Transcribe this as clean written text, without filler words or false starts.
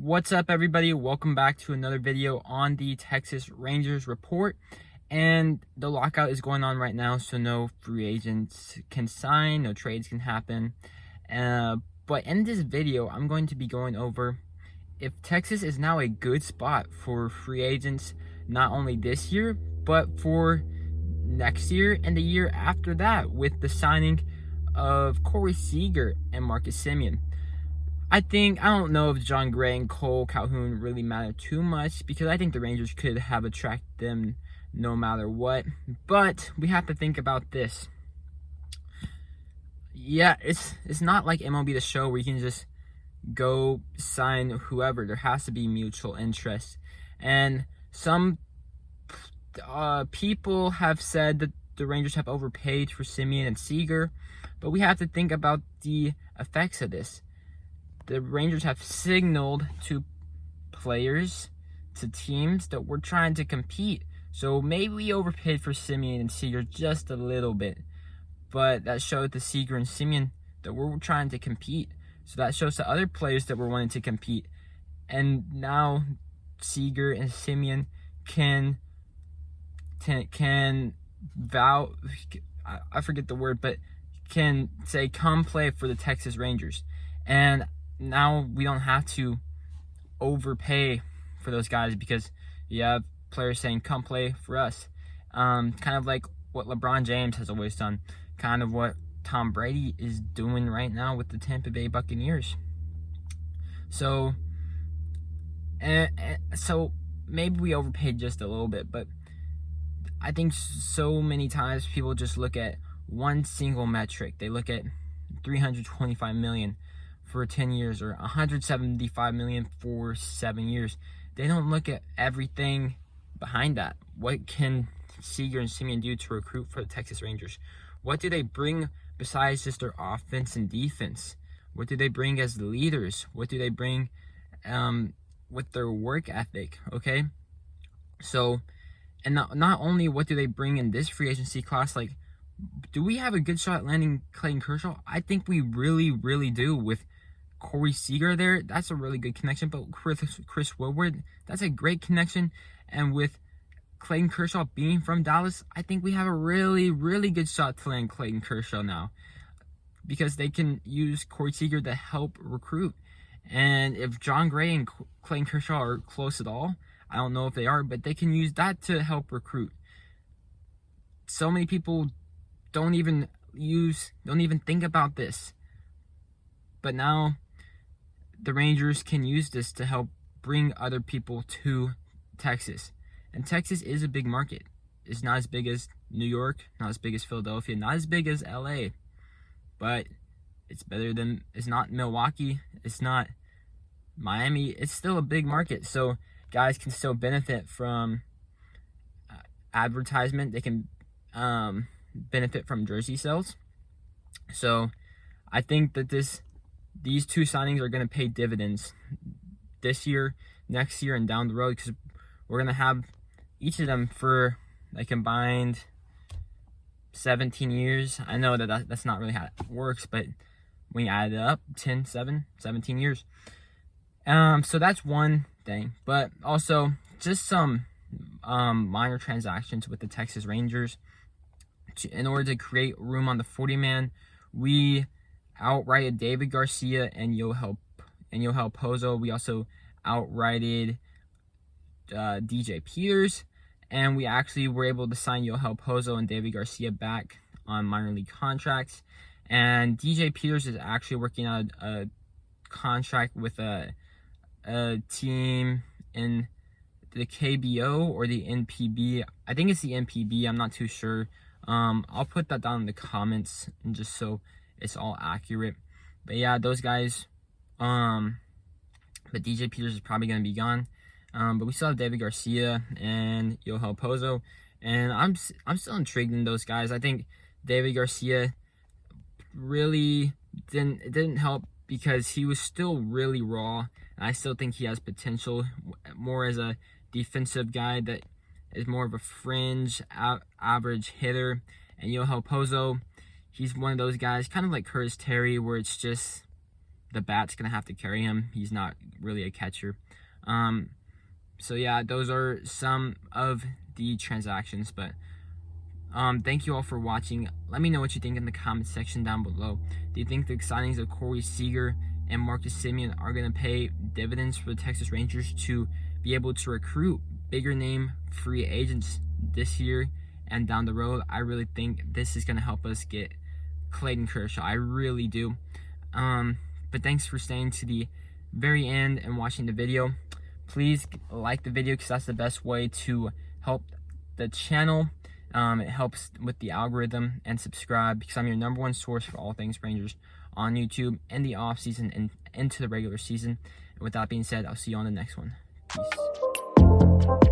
What's up, everybody? Welcome back to another video on the Texas Rangers report. And the lockout is going on right now, so no free agents can sign, no trades can happen. But in this video, I'm going to be going over if Texas is now a good spot for free agents, not only this year, but for next year and the year after that, with the signing of Seager and Semien. I don't know if John Gray and Cole Calhoun really matter too much, because I think the Rangers could have attracted them no matter what. But we have to think about this. Yeah, it's not like MLB The Show where you can just go sign whoever. There has to be mutual interest. And some people have said that the Rangers have overpaid for Semien and Seager, but we have to think about the effects of this. The Rangers have signaled to players, to teams, that we're trying to compete. So maybe we overpaid for Semien and Seager just a little bit, but that showed to Seager and Semien that we're trying to compete. So that shows to other players that we're wanting to compete. And now Seager and Semien can vow, I forget the word, but can say, come play for the Texas Rangers. And now we don't have to overpay for those guys, because you have players saying, come play for us. Kind of like what LeBron James has always done, kind of what Tom Brady is doing right now with the Tampa Bay Buccaneers. So so maybe we overpaid just a little bit, but I think so many times people just look at one single metric. They look at $325 million for 10 years or $175 million for 7 years. They don't look at everything behind that. What can Seager and Semien do to recruit for the Texas Rangers? What do they bring besides just their offense and defense? What do they bring as leaders? What do they bring with their work ethic? Okay, so, and not only what do they bring in this free agency class, like, do we have a good shot at landing Clayton Kershaw? I think we really do. With Corey Seager there, that's a really good connection. But Chris Woodward, that's a great connection. And with Clayton Kershaw being from Dallas, I think we have a really good shot to land Clayton Kershaw now, because they can use Corey Seager to help recruit. And if John Gray and Clayton Kershaw are close at all, I don't know if they are, but they can use that to help recruit. So many people don't even think about this. But now the Rangers can use this to help bring other people to Texas. And Texas is a big market. It's not as big as New York, not as big as Philadelphia, not as big as LA. But it's not Milwaukee, it's not Miami. It's still a big market. So guys can still benefit from advertisement. They can benefit from jersey sales. So I think that these two signings are going to pay dividends this year, next year, and down the road, because we're going to have each of them for a combined 17 years. I know that's not really how it works, but when you add it up, 17 years. So that's one thing. But also just some minor transactions with the Texas Rangers. In order to create room on the 40-man, we outrighted David Garcia and Yohel Pozo. We also outrighted DJ Peters, and we actually were able to sign Yohel Pozo and David Garcia back on minor league contracts. And DJ Peters is actually working out a contract with a team in the KBO or the NPB. I think it's the NPB. I'm not too sure. I'll put that down in the comments, and just so it's all accurate. But yeah, those guys. But DJ Peters is probably going to be gone. But we still have David Garcia and Yohel Pozo, and I'm still intrigued in those guys. I think David Garcia really didn't help, because he was still really raw. And I still think he has potential, more as a defensive guy that is more of a fringe average hitter. And Yohel Pozo, he's one of those guys, kind of like Curtis Terry, where it's just the bat's gonna have to carry him. He's not really a catcher. So yeah, those are some of the transactions, but thank you all for watching. Let me know what you think in the comment section down below. Do you think the signings of Corey Seager and Semien are going to pay dividends for the Texas Rangers to be able to recruit bigger name free agents this year and down the road? I really think this is going to help us get Clayton Kershaw. I really do. But thanks for staying to the very end and watching the video. Please like the video because that's the best way to help the channel. It helps with the algorithm, and subscribe because I'm your #1 source for all things Rangers on YouTube in the off season and into the regular season. And with that being said, I'll see you on the next one. Peace.